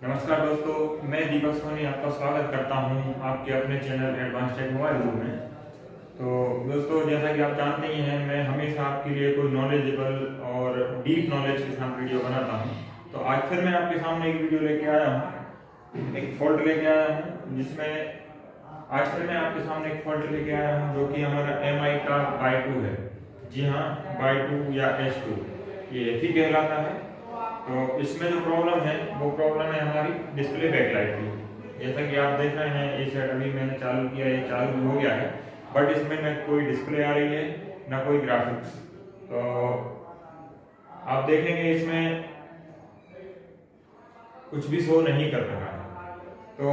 नमस्कार दोस्तों, मैं दीपक सोनी आपका स्वागत करता हूं आपके अपने channel advance tech mobile room में। तो दोस्तों, जैसा कि आप जानते ही हैं, मैं हमेशा आपके लिए कोई नॉलेजेबल और डीप नॉलेज के साथ वीडियो बनाता हूं। तो आज फिर मैं आपके सामने एक वीडियो लेके आया हूं, एक फॉल्ट लेके आया हूं जिसमें आज फिर मैं आपके सामने एक फॉल्ट लेके आया हूं जो कि हमारा MI का बाय2 है। जी हाँ, बाय2 या S2 ये ही कहलाता है। तो इसमें जो प्रॉब्लम है वो प्रॉब्लम है हमारी डिस्प्ले बैकलाइट की। जैसा कि आप देख रहे हैं, ये सेट अभी मैंने चालू किया, ये चालू हो गया है, बट इसमें न कोई डिस्प्ले आ रही है ना कोई ग्राफिक्स। तो आप देखेंगे इसमें कुछ भी शो नहीं कर रहा है। तो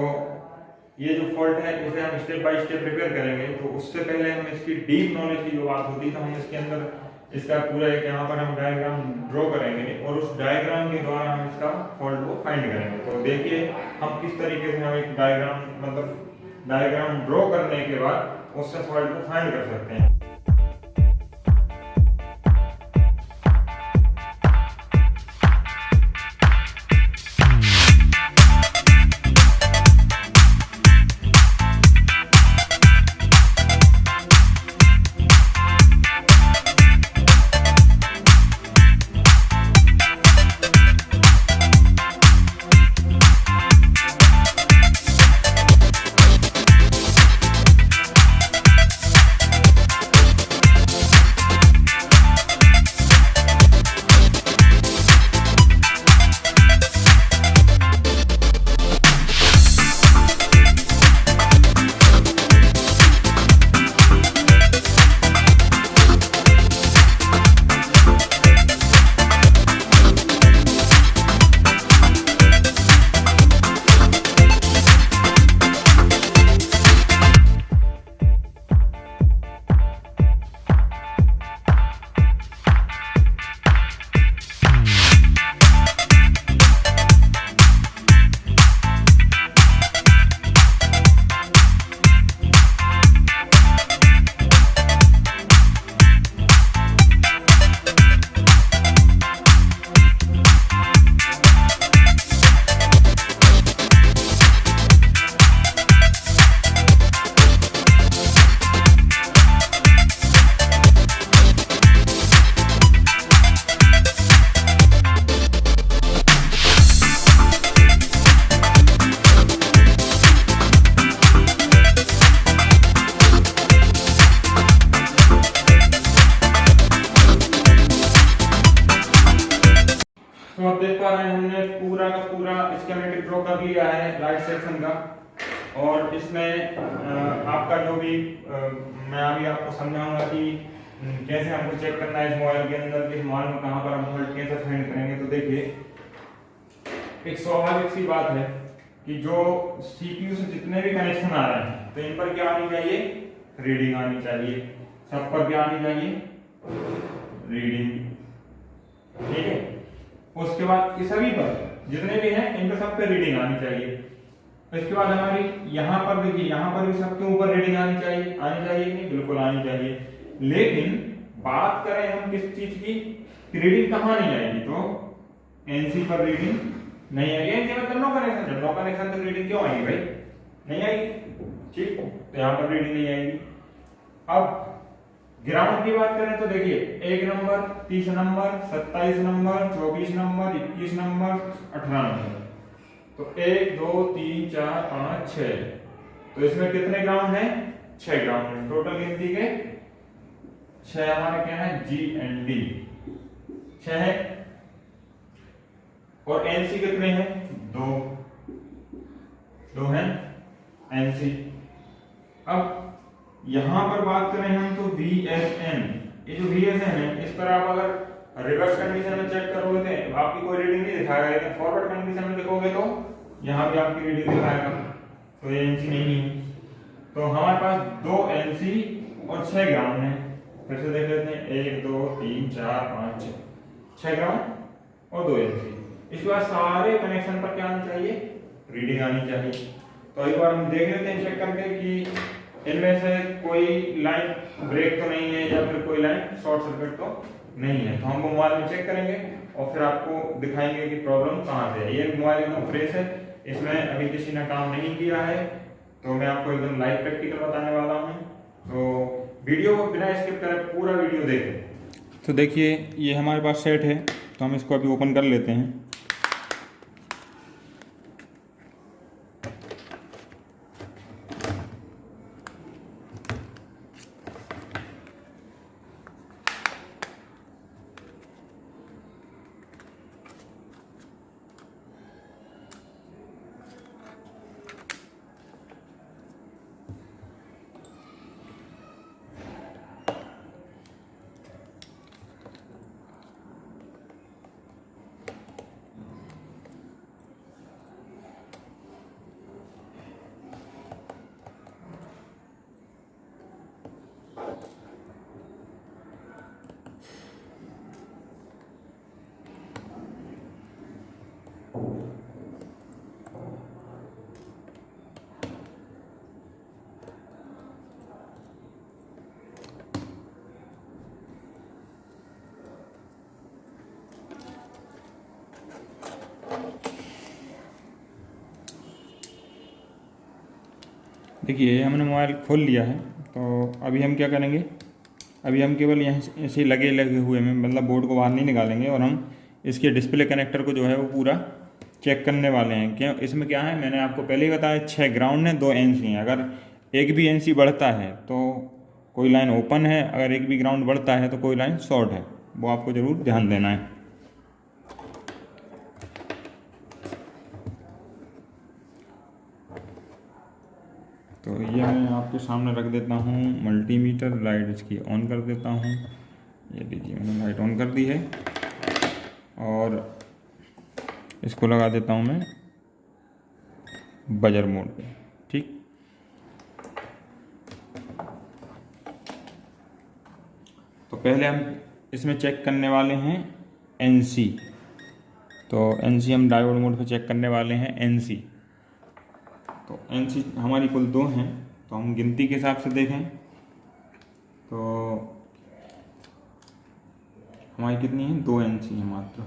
ये जो फॉल्ट है इसे हम स्टेप बाय स्टेप रिपेयर करेंगे। तो उससे पहले हम इसकी डीप नॉलेज की जो बात होती है, तो हम इसके अंदर इसका पूरा एक यहाँ पर हम डायग्राम ड्रॉ करेंगे और उस डायग्राम के द्वारा हम इसका फॉल्ट को फाइंड करेंगे। तो देखिए हम किस तरीके से हम एक डायग्राम ड्रॉ करने के बाद उससे फॉल्ट को फाइंड कर सकते हैं। तो आप देख पा रहे हैं, हमने पूरा का पूरा स्कीमेटिक ड्रॉ कर लिया है लाइट सेक्शन का। और इसमें आपका जो भी मैं अभी आपको समझाऊंगा कि कैसे हमको चेक करना है इस मोबाइल के अंदर कि मोबाइल में कहां पर हम फॉल्ट कैसे फाइंड करेंगे। तो देखिए, एक स्वाभाविक सी बात है कि जो CPU से जितने भी कनेक्शन आ रहे हैं तो इन पर क्या आनी चाहिए, रीडिंग आनी चाहिए। सब पर क्या आनी चाहिए, रीडिंग। ठीक है, उसके बाद ये सभी पर जितने भी हैं इन पर सब पे रीडिंग आनी चाहिए। इसके बाद हमारी यहाँ पर देखिए, यहाँ पर भी सबके ऊपर रीडिंग आनी चाहिए कि नहीं, बिल्कुल आनी चाहिए। लेकिन बात करें हम किस चीज की, रीडिंग कहाँ नहीं आएगी, तो NC पर रीडिंग नहीं आएगी। NC मतलब नो कनेक्शन, जब नो कनेक्शन तो रीडिंग क्यों आएगी भाई, नहीं आएगी। ठीक, तो यहाँ पर रीडिंग नहीं आएगी। अब ग्राउंड की बात करें तो देखिए, 1 number, 30 number, 27 number, 24 number, 21 number, 18 number. तो 1 2 3 4 5 6। तो इसमें कितने ग्राउंड हैं, 6 ग्राउंड हैं। टोटल गिनती के 6 हमारे क्या है, G and D 6 है। और NC कितने हैं, 2 हैं NC। अब यहां पर बात करें हम तो VSN, ये जो VSN है इस पर आप अगर रिवर्स कंडीशन में चेक करोगे तो आपकी कोई रीडिंग नहीं दिखाएगा, लेकिन फॉरवर्ड कंडीशन में देखोगे तो यहाँ भी आपकी रीडिंग दिखाएगा। तो ये NC नहीं है। तो हमारे पास 2 NC और 6 ग्राउंड है। फिर से देख लेते हैं, 1 2 3 4 5 6 ग्राउंड और 2 NC। इसके बाद सारे कनेक्शन पर क्या आनी चाहिए, रीडिंग आनी चाहिए। तो एक बार हम देख लेते हैं चेक करके कि इनमें से कोई लाइन ब्रेक तो नहीं है या फिर कोई लाइन शॉर्ट सर्किट तो नहीं है। तो हम मोबाइल में चेक करेंगे। और फिर आपको दिखाएंगे कि प्रॉब्लम कहाँ से है। ये मोबाइल एकदम फ्रेश है, इसमें अभी किसी ने काम नहीं किया है, तो मैं आपको एकदम लाइव प्रैक्टिकल बताने वाला हूँ। तो वीडियो को बिना स्किप करे पूरा वीडियो देखें। तो देखिए ये हमारे पास सेट है, तो हम इसको अभी ओपन कर लेते हैं। देखिए हमने मोबाइल खोल लिया है, तो अभी हम क्या करेंगे, अभी हम केवल यहाँ ऐसे लगे हुए में मतलब बोर्ड को बाहर नहीं निकालेंगे, और हम इसके डिस्प्ले कनेक्टर को जो है वो पूरा चेक करने वाले हैं। क्यों, इसमें क्या है, मैंने आपको पहले ही बताया 6 ग्राउंड है, 2 NC हैं। अगर एक भी NC बढ़ता है तो कोई लाइन ओपन है, अगर एक भी ग्राउंड बढ़ता है तो कोई लाइन शॉर्ट है, वो आपको ज़रूर ध्यान देना है। तो ये मैं आपके सामने रख देता हूँ मल्टीमीटर, लाइट इसकी ऑन कर देता हूँ। ये लीजिए मैंने लाइट ऑन कर दी है, और इसको लगा देता हूँ मैं बजर मोड पे। ठीक, तो पहले हम इसमें चेक करने वाले हैं NC। तो NC हम डायोड मोड पे चेक करने वाले हैं NC। तो NC हमारी कुल 2 हैं, तो हम गिनती के हिसाब से देखें तो हमारी कितनी है, 2 NC है मात्र।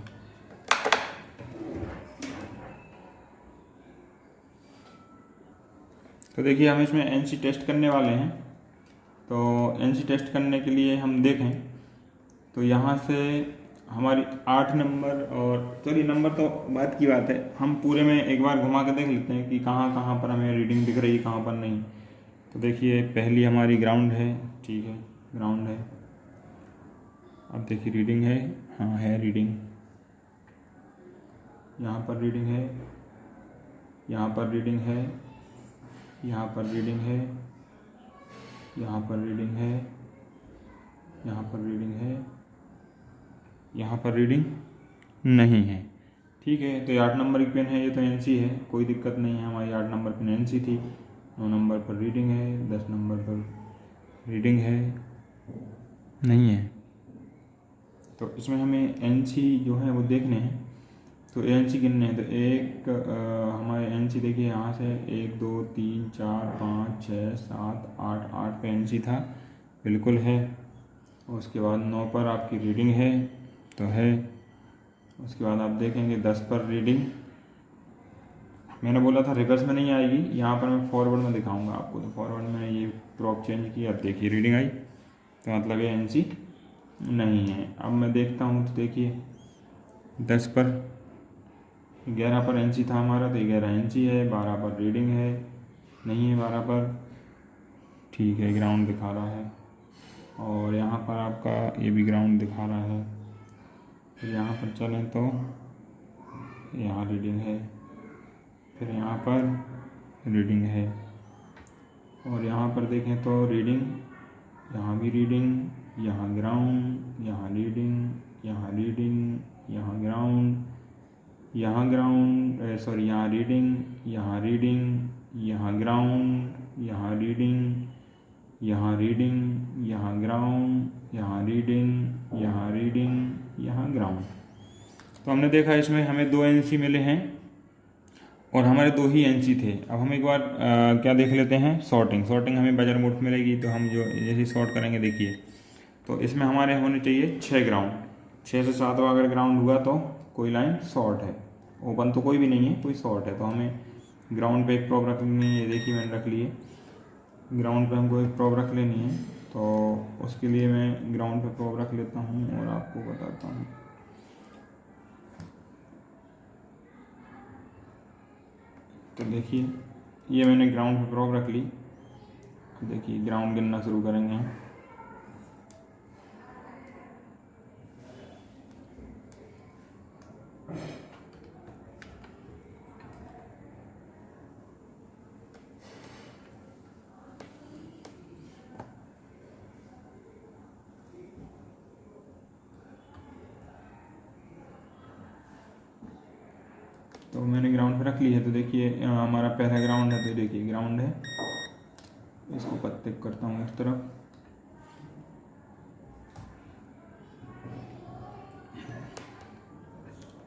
तो देखिए हम इसमें NC टेस्ट करने वाले हैं। तो NC टेस्ट करने के लिए हम देखें तो यहाँ से हमारी 8 नंबर, और चलिए नंबर तो बात की बात है, हम पूरे में एक बार घुमा के देख लेते हैं कि कहाँ कहाँ पर हमें रीडिंग दिख रही है, कहाँ पर नहीं। तो देखिए पहली हमारी ग्राउंड है, ठीक है, ग्राउंड है। अब देखिए रीडिंग है, हाँ है रीडिंग, यहाँ पर रीडिंग है, यहाँ पर रीडिंग है, यहाँ पर रीडिंग है, यहाँ पर रीडिंग है, यहाँ पर रीडिंग है, यहाँ पर रीडिंग नहीं है। ठीक है, तो ये 8 नंबर की पेन है, ये तो NC है, कोई दिक्कत नहीं है। हमारी 8 नंबर पेन NC थी। 9 नंबर पर रीडिंग है, 10 नंबर पर रीडिंग है, नहीं है। तो इसमें हमें NC जो है वो देखने हैं। तो NC गिनने हैं, तो एक हमारे NC देखिए यहाँ से 1 2 3 4 5 6 7 8, 8 पे NC था, बिल्कुल है। उसके बाद 9 पर आपकी रीडिंग है, तो है। उसके बाद आप देखेंगे 10 पर रीडिंग, मैंने बोला था रिवर्स में नहीं आएगी, यहाँ पर मैं फॉरवर्ड में दिखाऊंगा आपको। तो फॉरवर्ड में ये प्रॉप चेंज की, अब देखिए रीडिंग आई, तो मतलब ये NC नहीं है। अब मैं देखता हूँ, तो देखिए 10 पर 11 पर NC था हमारा, तो 11 NC है। 12 पर रीडिंग है, नहीं है 12 पर, ठीक है, ग्राउंड दिखा रहा है। और यहाँ पर आपका ये भी ग्राउंड दिखा रहा है। फिर यहाँ पर चलें तो यहाँ रीडिंग है, फिर यहाँ पर रीडिंग है, और यहाँ पर देखें तो रीडिंग, यहाँ भी रीडिंग, यहाँ ग्राउंड, यहाँ रीडिंग, यहाँ रीडिंग, यहाँ ग्राउंड, यहाँ ग्राउंड, सॉरी यहाँ रीडिंग, यहाँ रीडिंग, यहाँ ग्राउंड, यहाँ रीडिंग, यहाँ रीडिंग, यहाँ ग्राउंड, यहाँ रीडिंग, यहाँ रीडिंग, यहाँ ग्राउंड। तो हमने देखा इसमें हमें 2 NC मिले हैं, और हमारे 2 ही NC थे। अब हम एक बार क्या देख लेते हैं, सॉर्टिंग। सॉर्टिंग हमें बजर मोड मिलेगी, तो हम जो जैसे सॉर्ट करेंगे देखिए, तो इसमें हमारे होने चाहिए 6 ग्राउंड। 6 से 7 अगर ग्राउंड हुआ तो कोई लाइन शॉर्ट है, ओपन तो कोई भी नहीं है, कोई शॉर्ट है। तो हमें ग्राउंड पे एक प्रोब रख लेनी है। ये देखिए मैंने रख ली है, ग्राउंड पे हमको एक प्रोब रख लेनी है। तो उसके लिए मैं ग्राउंड पे प्रोब रख लेता हूँ और आपको बताता हूँ। तो देखिए ये मैंने ग्राउंड पे प्रोब रख ली। देखिए ग्राउंड गिनना शुरू करेंगे हम। तो मैंने ग्राउंड पे रख ली है। तो देखिए हमारा पहला ग्राउंड है। तो देखिए ग्राउंड है, इसको पत्ते करता हूँ इस तरफ।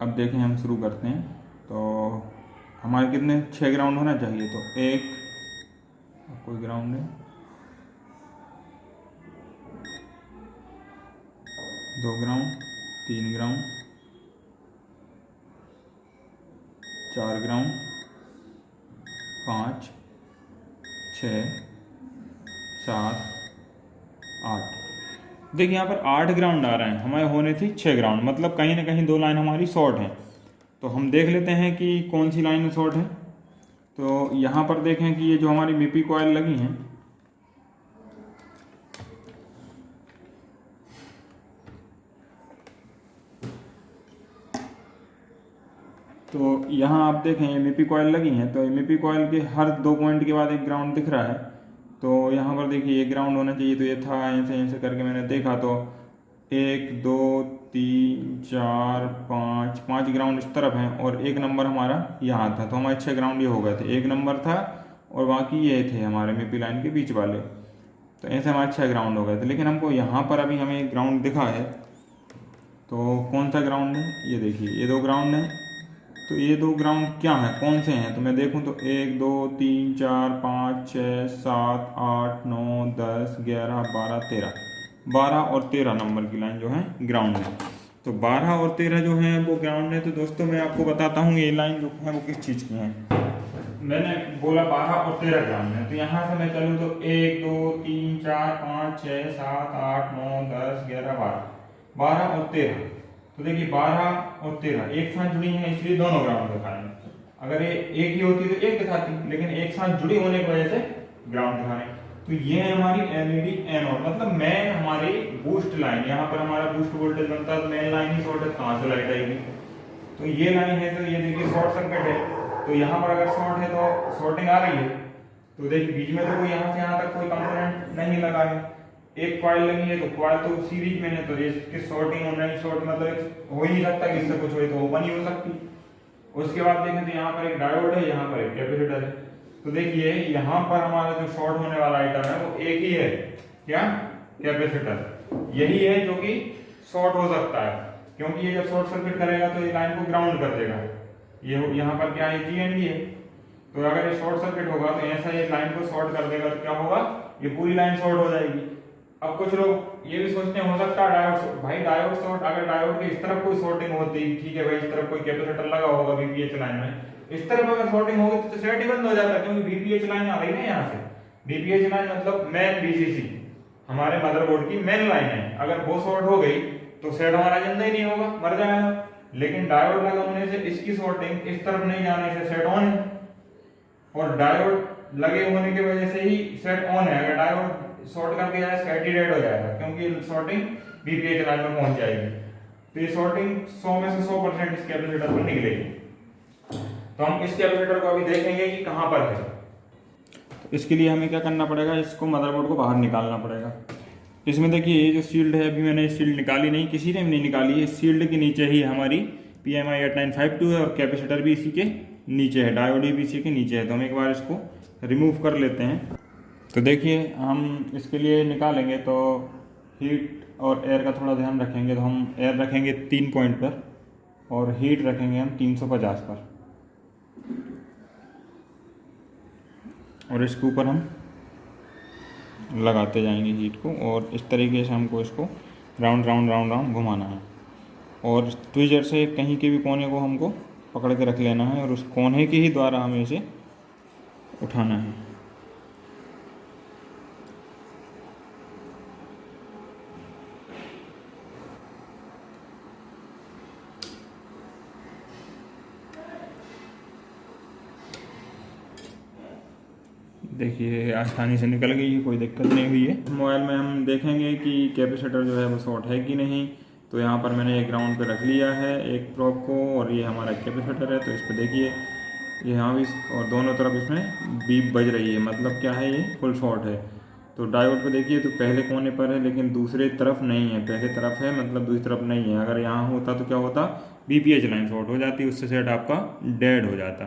अब देखें हम शुरू करते हैं। तो हमारे कितने 6 ग्राउंड होना चाहिए। तो 1 कोई ग्राउंड है, 2 ग्राउंड, 3 ग्राउंड, 4 ग्राउंड, 5, 6, 7, 8। देखिए यहाँ पर 8 ग्राउंड आ रहे हैं, हमारे होने थे 6 ग्राउंड, मतलब कहीं ना कहीं 2 लाइन हमारी शॉर्ट है। तो हम देख लेते हैं कि कौन सी लाइन शॉर्ट है। तो यहाँ पर देखें कि ये जो हमारी मीपी कॉयल लगी हैं, तो यहाँ आप देखें ये मीपी कॉयल लगी हैं। तो मीपी कॉयल के हर 2 पॉइंट के बाद एक ग्राउंड दिख रहा है। तो यहाँ पर देखिए ये ग्राउंड होना चाहिए। तो ये था, ऐसे करके मैंने देखा तो 1 2 3 4 5 ग्राउंड इस तरफ हैं और 1 नंबर हमारा यहाँ था। तो हमारे 6 ग्राउंड ये हो गए थे। 1 नंबर था और बाकी ये थे हमारे मीपी लाइन के बीच वाले। तो ऐसे हमारे 6 ग्राउंड हो गए थे। लेकिन हमको यहाँ पर अभी हमें एक ग्राउंड दिखा है। तो कौन सा ग्राउंड है, ये देखिए ये 2 ग्राउंड है। तो ये 2 ग्राउंड क्या है, कौन से हैं। तो मैं देखूं तो 1 2 3 4 5 6 7 8 9 10 11 12 13, 12 और 13 नंबर की लाइन जो है ग्राउंड है। तो 12 और 13 जो है वो ग्राउंड है। तो दोस्तों मैं आपको बताता हूँ ये लाइन जो है वो किस चीज़ की है। मैंने बोला 12 और 13 ग्राउंड है। तो यहाँ से मैं चलूँ तो 1 2 3 4 5 6 7 8 9 10 11 12, 12 और 13। तो देखिए 12 और 13 एक साथ जुड़ी हैं, इसलिए दोनों ग्राउंड दिखा रहे हैं। अगर ये एक ही होती तो एक दिखाती, लेकिन एक साथ जुड़ी होने की वजह से ग्राउंड दिखा रहे हैं। तो ये है हमारी एलईडी एनोड, मतलब मेन हमारी बूस्ट लाइन। यहाँ पर हमारा बूस्ट वोल्टेज बनता है, तो मेन लाइन ही शॉर्ट है, कहाँ से लाइट आएगी। तो ये लाइन है, तो ये देखिए शॉर्ट सर्किट है। तो यहाँ पर अगर शॉर्ट है तो शॉर्टिंग आ रही है। तो देखिए बीच में तो कोई यहाँ से यहाँ तक कोई कंपोनेंट नहीं लगा है। एक कॉइल लगी है, तो कॉइल तो सीरीज में है, तो इसकी शॉर्टिंग और नहीं शॉर्ट मतलब हो ही नहीं सकता कि इससे कुछ हो, तो ओपन ही हो सकती। उसके बाद देखें तो यहाँ पर एक डायोड है, यहाँ पर एक कैपेसिटर है। तो देखिए यहाँ पर हमारा जो शॉर्ट होने वाला आइटम है वो एक ही है, क्या, कैपेसिटर। यही है जो कि शॉर्ट हो सकता है, क्योंकि ये जब शॉर्ट सर्किट करेगा तो ये लाइन को ग्राउंड कर देगा। ये यहाँ पर क्या है, जीएनडी है। तो अगर ये शॉर्ट सर्किट होगा तो ऐसा ये लाइन को शॉर्ट कर देगा, तो क्या होगा, ये पूरी लाइन शॉर्ट हो जाएगी। अब कुछ लोग ये भी सोचते हैं हो सकता है डायोड, भाई डायोड शॉर्ट, अगर डायोड के इस तरफ कोई शॉर्टिंग होती, ठीक है भाई, इस तरफ कोई कैपेसिटर लगा होगा बीपीएच लाइन में, इस तरफ अगर शॉर्टिंग होगी तो सेट ही बंद हो जाता है, क्योंकि बीपीएच लाइन आ रही है ना यहाँ से। बीपीएच लाइन मतलब मेन बीसीसी, हमारे मदरबोर्ड की मेन लाइन है। अगर वो शॉर्ट हो गई तो सेट हमारा जिंदा ही नहीं होगा, मर जाएगा। लेकिन डायोड लगा होने से इसकी शॉर्टिंग इस तरफ नहीं जाने से सेट ऑन है, और डायोड लगे होने की वजह से ही सेट ऑन है। अगर डायोड शॉर्ट करके जाए सेट ही डेड हो जाएगा, क्योंकि शॉर्टिंग बीपीएच लाइन में पहुंच जाएगी। तो ये शॉर्टिंग 100 में से 100% इस कैपेसिटर पर निकलेगी। तो हम इस कैपेसिटर को अभी देखेंगे कि कहां पर है। तो इसके लिए हमें क्या करना पड़ेगा, इसको मदरबोर्ड को बाहर निकालना पड़ेगा। इसमें देखिए ये जो शील्ड है, अभी मैंने शील्ड निकाली नहीं, किसी ने भी नहीं निकाली है। इस शील्ड के नीचे ही हमारी PMI 8952 है और कैपेसिटर भी इसी के नीचे है, डायोड भी इसी के नीचे है। तो हम एक बार इसको रिमूव कर लेते हैं। तो देखिए हम इसके लिए निकालेंगे तो हीट और एयर का थोड़ा ध्यान रखेंगे। तो हम एयर रखेंगे 3 पॉइंट पर और हीट रखेंगे हम 350 पर, और इसके ऊपर हम लगाते जाएंगे हीट को, और इस तरीके से हमको इसको राउंड राउंड राउंड राउंड घुमाना है। और ट्विजर से कहीं के भी कोने को हमको पकड़ के रख लेना है और उस कोने के ही द्वारा हमें इसे उठाना है। देखिए आसानी से निकल गई है, कोई दिक्कत नहीं हुई है। मोबाइल में हम देखेंगे कि कैपेसिटर जो है वो शॉर्ट है कि नहीं। तो यहाँ पर मैंने एक ग्राउंड पे रख लिया है एक प्रोब को, और ये हमारा कैपेसिटर है। तो इस पर देखिए ये यहाँ भी और दोनों तरफ इसमें बीप बज रही है, मतलब क्या है, ये फुल शॉर्ट है। तो डायोड पे देखिए तो पहले कोने पर है लेकिन दूसरे तरफ नहीं है, पहले तरफ है मतलब दूसरी तरफ नहीं है। अगर यहाँ होता तो क्या होता, बीपीएच लाइन शॉर्ट हो जाती, उससे सेट आपका डेड हो जाता।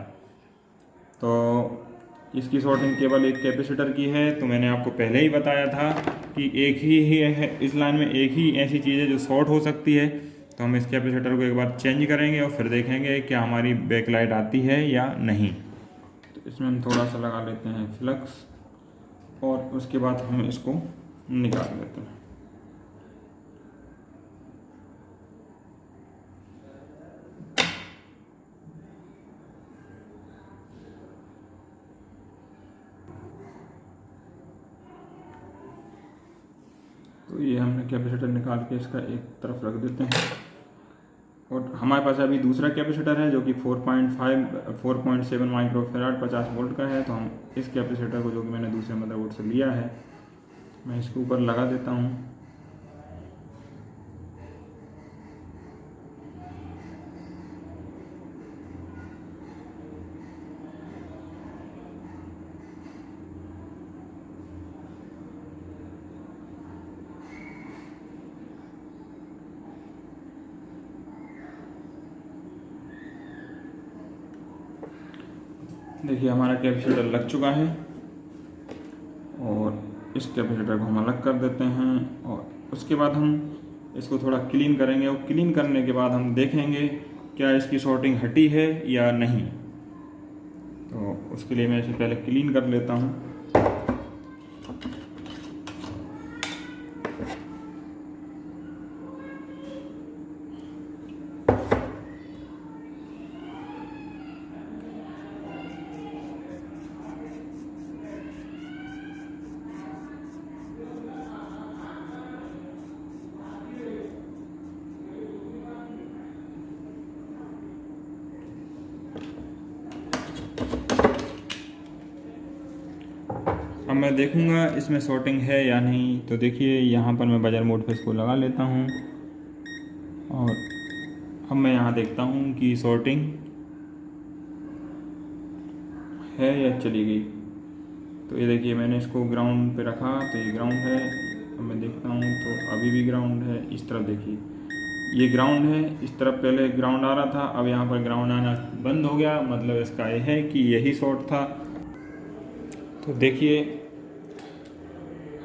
तो इसकी शॉर्टिंग केवल एक कैपेसिटर की है। तो मैंने आपको पहले ही बताया था कि एक ही है इस लाइन में, एक ही ऐसी चीज़ है जो शॉर्ट हो सकती है। तो हम इस कैपेसिटर को एक बार चेंज करेंगे और फिर देखेंगे क्या हमारी बैकलाइट आती है या नहीं। तो इसमें हम थोड़ा सा लगा लेते हैं फ्लक्स और उसके बाद हम इसको निकाल लेते हैं। तो ये हमने कैपेसिटर निकाल के इसका एक तरफ रख देते हैं। और हमारे पास अभी दूसरा कैपेसिटर है जो कि 4.7 माइक्रोफैराड 50 वोल्ट का है। तो हम इस कैपेसिटर को, जो कि मैंने दूसरे मदरबोर्ड से लिया है, मैं इसके ऊपर लगा देता हूँ। देखिए हमारा कैपेसिटर लग चुका है और इस कैपेसिटर को हम अलग कर देते हैं और उसके बाद हम इसको थोड़ा क्लीन करेंगे। और क्लीन करने के बाद हम देखेंगे क्या इसकी शॉर्टिंग हटी है या नहीं। तो उसके लिए मैं इसे पहले क्लीन कर लेता हूँ। अब मैं देखूंगा इसमें शॉर्टिंग है या नहीं। तो देखिए यहाँ पर मैं बजर मोड पे इसको लगा लेता हूँ और अब मैं यहाँ देखता हूँ कि शॉर्टिंग है या चली गई। तो ये देखिए मैंने इसको ग्राउंड पे रखा, तो ये ग्राउंड है। अब मैं देखता हूँ तो अभी भी ग्राउंड है। इस तरफ देखिए ये ग्राउंड है, इस तरफ पहले ग्राउंड आ रहा था, अब यहाँ पर ग्राउंड आना बंद हो गया। मतलब इसका ये है कि यही शॉर्ट था। तो देखिए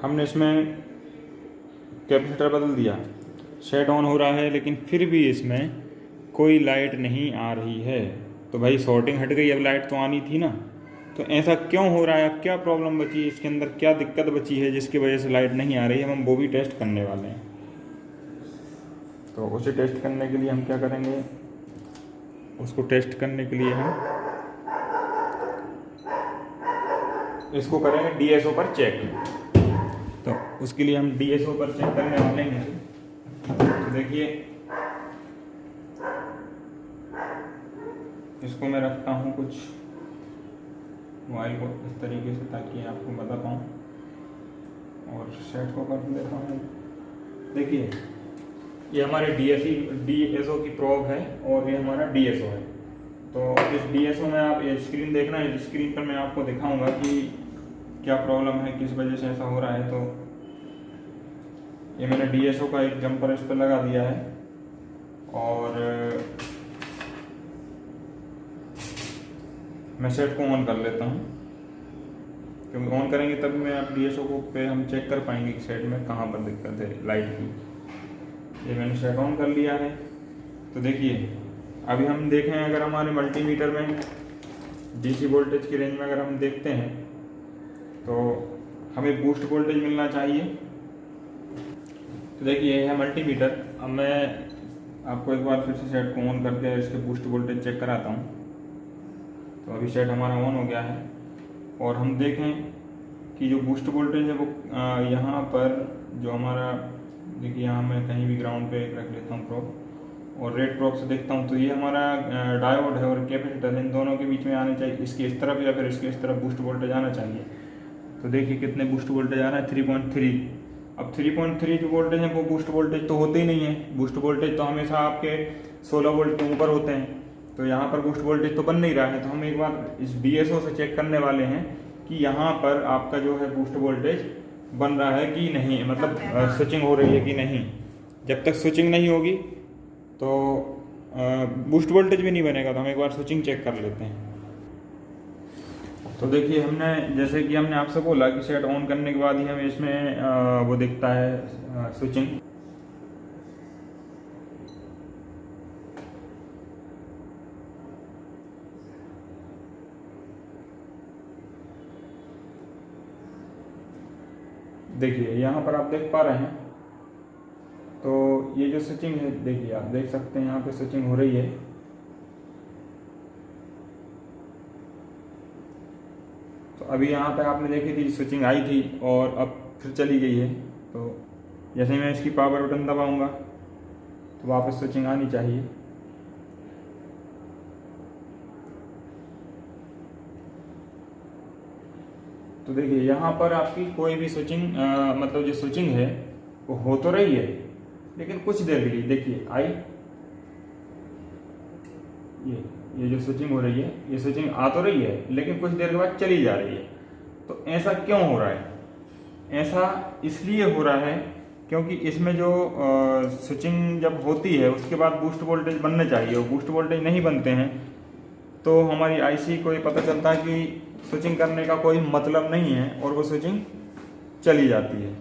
हमने इसमें कैपेसिटर बदल दिया, सेट ऑन हो रहा है, लेकिन फिर भी इसमें कोई लाइट नहीं आ रही है। तो भाई शॉर्टिंग हट गई, अब लाइट तो आनी थी ना। तो ऐसा क्यों हो रहा है, अब क्या प्रॉब्लम बची है, इसके अंदर क्या दिक्कत बची है जिसकी वजह से लाइट नहीं आ रही है। हम वो भी टेस्ट करने वाले हैं। तो उसे टेस्ट करने के लिए हम क्या करेंगे, उसको टेस्ट करने के लिए हम इसको करेंगे डीएसओ पर चेक। तो उसके लिए हम डीएसओ पर चेक करने वाले हैं। तो देखिए इसको मैं रखता हूँ कुछ मोबाइल को इस तरीके से ताकि आपको बता पाऊँ, और सेट को कर देता हूँ। देखिए ये हमारे डीएसओ की प्रोब है और ये हमारा डीएसओ है। तो इस डीएसओ में आप ये स्क्रीन देखना है, स्क्रीन पर मैं आपको दिखाऊंगा कि क्या प्रॉब्लम है, किस वजह से ऐसा हो रहा है। तो ये मैंने डीएसओ का एक जंपर इस पर लगा दिया है और मैं सेट को ऑन कर लेता हूँ, क्योंकि ऑन करेंगे तभी मैं आप डीएसओ को पे हम चेक कर पाएंगे कि सेट में कहाँ पर दिक्कत है लाइट की। ये मैंने सेट ऑन कर लिया है। तो देखिए अभी हम देखें, अगर हमारे मल्टीमीटर में डीसी वोल्टेज की रेंज में अगर हम देखते हैं तो हमें बूस्ट वोल्टेज मिलना चाहिए। तो देखिए ये है मल्टीमीटर। अब मैं आपको एक बार फिर से सेट को ऑन करके इसके बूस्ट वोल्टेज चेक कराता हूँ। तो अभी सेट हमारा ऑन हो गया है और हम देखें कि जो बूस्ट वोल्टेज है वो यहाँ पर जो हमारा, देखिए यहाँ मैं कहीं भी ग्राउंड पे रख लेता हूँ प्रोब और रेड प्रोब से देखता हूँ, तो ये हमारा डायोड है और कैपेसिटर है, इन दोनों के बीच में आने चाहिए, इसके इस तरफ या फिर इसके इस तरफ बूस्ट वोल्टेज आना चाहिए। तो देखिए कितने बूस्ट वोल्टेज आ रहा है, 3.3। अब 3.3 जो वोल्टेज है वो बूस्ट वोल्टेज तो होते ही नहीं है। बूस्ट वोल्टेज तो हमेशा आपके 16 वोल्ट के ऊपर होते हैं, तो यहाँ पर बूस्ट वोल्टेज तो बन नहीं रहा है। तो हम एक बार इस DSO से चेक करने वाले हैं कि यहाँ पर आपका जो है बूस्ट वोल्टेज बन रहा है कि नहीं, मतलब स्विचिंग हो रही है कि नहीं। जब तक स्विचिंग नहीं होगी तो बूस्ट वोल्टेज भी नहीं बनेगा। तो हम एक बार स्विचिंग चेक कर लेते हैं। तो देखिए हमने, जैसे कि हमने आपसे बोला कि सेट ऑन करने के बाद ही हमें इसमें वो दिखता है स्विचिंग। देखिए यहाँ पर आप देख पा रहे हैं, तो ये जो स्विचिंग है, देखिए आप देख सकते हैं यहाँ पे स्विचिंग हो रही है। तो अभी यहाँ पे आपने देखी थी स्विचिंग आई थी और अब फिर चली गई है। तो जैसे ही मैं इसकी पावर बटन दबाऊंगा तो वापस स्विचिंग आनी चाहिए। तो देखिए यहाँ पर आपकी कोई भी स्विचिंग मतलब जो स्विचिंग है वो हो तो रही है, लेकिन कुछ देर के लिए देखिए आई, ये जो स्विचिंग हो रही है, ये स्विचिंग आ तो रही है लेकिन कुछ देर के बाद चली जा रही है। तो ऐसा क्यों हो रहा है? ऐसा इसलिए हो रहा है क्योंकि इसमें जो स्विचिंग जब होती है उसके बाद बूस्ट वोल्टेज बनने चाहिए, और बूस्ट वोल्टेज नहीं बनते हैं तो हमारी आईसी को ये पता चलता है कि स्विचिंग करने का कोई मतलब नहीं है और वो स्विचिंग चली जाती है।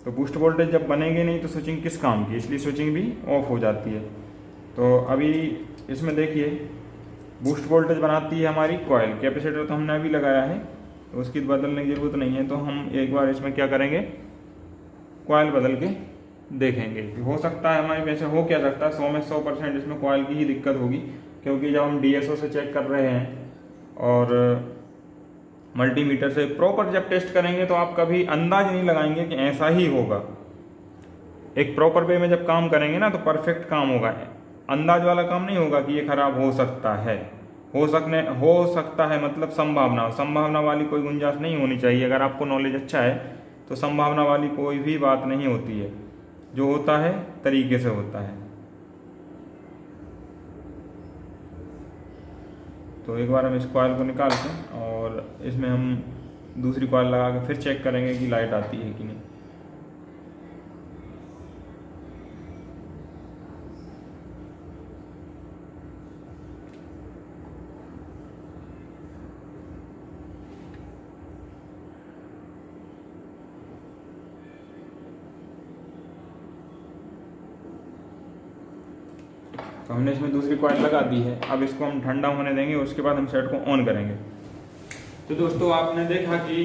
तो बूस्ट वोल्टेज जब बनेंगे नहीं तो स्विचिंग किस काम की, इसलिए स्विचिंग भी ऑफ हो जाती है। तो अभी इसमें देखिए बूस्ट वोल्टेज बनाती है हमारी कॉइल। कैपेसिटर तो हमने अभी लगाया है तो उसकी बदलने की ज़रूरत नहीं है। तो हम एक बार इसमें क्या करेंगे, कॉइल बदल के देखेंगे। हो सकता है हमारे, वैसे हो क्या सकता है, 100 में 100% इसमें कॉइल की ही दिक्कत होगी, क्योंकि जब हम DSO से चेक कर रहे हैं और मल्टीमीटर से प्रॉपर जब टेस्ट करेंगे तो आप कभी अंदाज नहीं लगाएंगे कि ऐसा ही होगा। एक प्रॉपर वे में जब काम करेंगे ना तो परफेक्ट काम होगा, अंदाज वाला काम नहीं होगा कि ये खराब हो सकता है। हो सकता है मतलब संभावना वाली कोई गुंजाइश नहीं होनी चाहिए। अगर आपको नॉलेज अच्छा है तो संभावना वाली कोई भी बात नहीं होती है, जो होता है तरीके से होता है। तो एक बार हम इस कॉइल को निकाल के और इसमें हम दूसरी कॉइल लगा के फिर चेक करेंगे कि लाइट आती है कि नहीं। तो हमने इसमें दूसरी कॉइल लगा दी है। अब इसको हम ठंडा होने देंगे, उसके बाद हम सेट को ऑन करेंगे। तो दोस्तों आपने देखा कि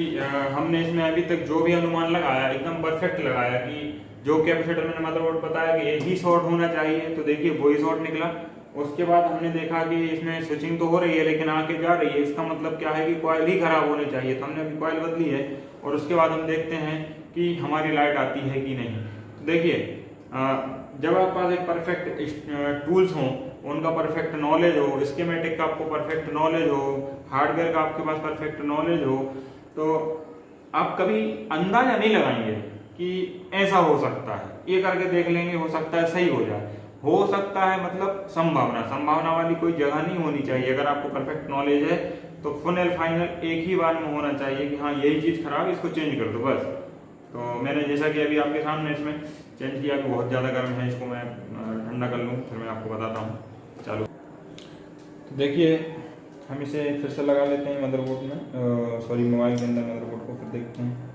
हमने इसमें अभी तक जो भी अनुमान लगाया एकदम परफेक्ट लगाया कि जो कैपेसिटर मैंने मदरबोर्ड बताया कि यही शॉर्ट होना चाहिए, तो देखिए वही शॉर्ट निकला। उसके बाद हमने देखा कि इसमें स्विचिंग तो हो रही है लेकिन आके जा रही है, इसका मतलब क्या है कि कॉइल ही खराब होनी चाहिए। तो हमने अभी कॉइल बदली है और उसके बाद हम देखते हैं कि हमारी लाइट आती है कि नहीं। तो देखिए जब आपके पास एक परफेक्ट टूल्स हों, उनका परफेक्ट नॉलेज हो, स्कीमेटिक का आपको परफेक्ट नॉलेज हो, हार्डवेयर का आपके पास परफेक्ट नॉलेज हो, तो आप कभी अंदाजा नहीं लगाएंगे कि ऐसा हो सकता है। ये करके देख लेंगे, हो सकता है सही हो जाए, हो सकता है मतलब संभावना वाली कोई जगह नहीं होनी चाहिए। अगर आपको परफेक्ट नॉलेज है तो फाइनल एक ही बार में होना चाहिए कि हाँ यही चीज़ खराब है, इसको चेंज कर दो बस। तो मैंने जैसा कि अभी आपके सामने इसमें चेंज किया कि बहुत ज़्यादा गर्म है, इसको मैं ठंडा कर लूँ फिर मैं आपको बताता हूँ। चलो तो देखिए हम इसे फिर से लगा लेते हैं मदरबोर्ड में, सॉरी मोबाइल के अंदर मदरबोर्ड को, फिर देखते हैं।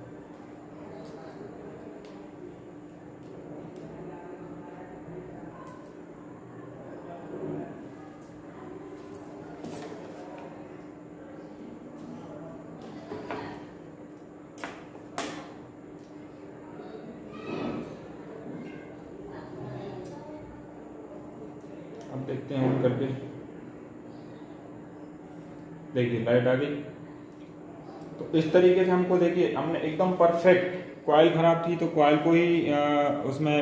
देखते हैं ऑन करके। देखिए लाइट आ गई। तो इस तरीके से हमको देखिए हमने एकदम परफेक्ट, कॉइल ख़राब थी तो कॉइल को ही उसमें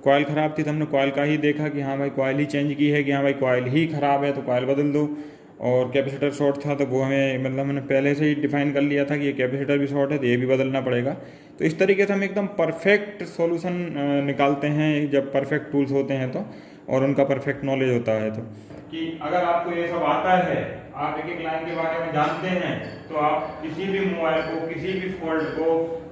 कॉइल ख़राब थी तो हमने कॉइल का ही देखा कि हाँ भाई कॉइल ही चेंज की है, कि हाँ भाई कॉइल ही ख़राब है तो कॉइल बदल दो। और कैपेसिटर शॉर्ट था तो वो हमें मतलब हमने पहले से ही डिफाइन कर लिया था कि ये कैपेसिटर भी शॉर्ट है तो ये भी बदलना पड़ेगा। तो इस तरीके से हम एकदम परफेक्ट सॉल्यूशन निकालते हैं जब परफेक्ट टूल्स होते हैं तो, और उनका परफेक्ट नॉलेज होता है। तो कि अगर आपको ये सब आता है, आप एक एक लाइन के बारे में जानते हैं, तो आप किसी भी मोबाइल को, किसी भी फॉल्ट को,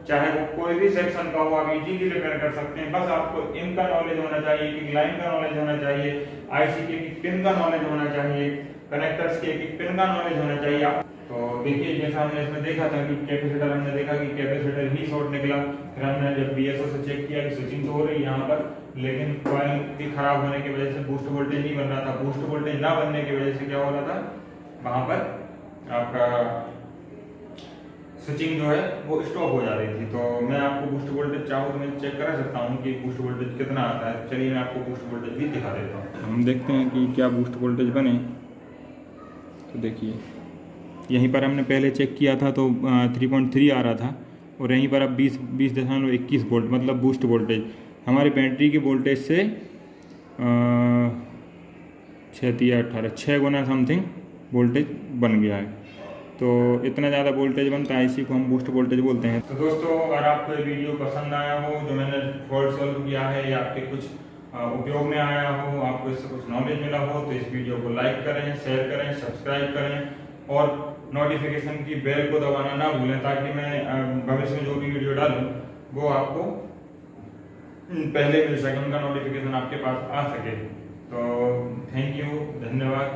चाहे वो कोई भी सेक्शन का हो, आप इजीली रिपेयर कर सकते हैं। बस आपको इनका नॉलेज होना चाहिए, कि लाइन का नॉलेज होना चाहिए, आईसी के पिन का नॉलेज होना चाहिए, कनेक्टर्स के एक पिन का नॉलेज होना चाहिए। तो देखिए जैसा हमने इसमें देखा था कि कैपेसिटर, हमने देखा कि कैपेसिटर ही शॉर्ट निकला। फिर हमने जब बीएसओ से चेक किया कि स्विचिंग तो हो रही है यहाँ पर, लेकिन कॉइल के खराब होने की वजह से बूस्ट वोल्टेज नहीं बन रहा था। बूस्ट वोल्टेज ना बनने की वजह से क्या हो रहा था, वहाँ पर आपका स्विचिंग जो है वो स्टॉप हो जा रही थी। तो मैं आपको बूस्ट वोल्टेज चाहूँ तो मैं चेक करा सकता हूँ कि बूस्ट वोल्टेज कितना आता है। चलिए मैं आपको बूस्ट वोल्टेज भी दिखा देता हूँ। हम देखते हैं कि क्या बूस्ट वोल्टेज बने। तो देखिए यहीं पर हमने पहले चेक किया था तो 3.3 आ रहा था, और यहीं पर अब 20.21 वोल्ट मतलब बूस्ट वोल्टेज हमारी बैटरी के वोल्टेज से 6 गुना समथिंग वोल्टेज बन गया है। तो इतना ज़्यादा वोल्टेज बनता है, इसी को हम बूस्ट वोल्टेज बोलते हैं। तो दोस्तों अगर आपको ये वीडियो पसंद आया हो, जो मैंने फॉल्ट सॉल्व किया है, या आपके कुछ उपयोग में आया हो, आपको इससे कुछ नॉलेज मिला हो, तो इस वीडियो को लाइक करें, शेयर करें, सब्सक्राइब करें और नोटिफिकेशन की बेल को दबाना ना भूलें, ताकि मैं भविष्य में जो भी वीडियो डालूं वो आपको पहले मिल सके, उनका नोटिफिकेशन आपके पास आ सके। तो थैंक यू, धन्यवाद।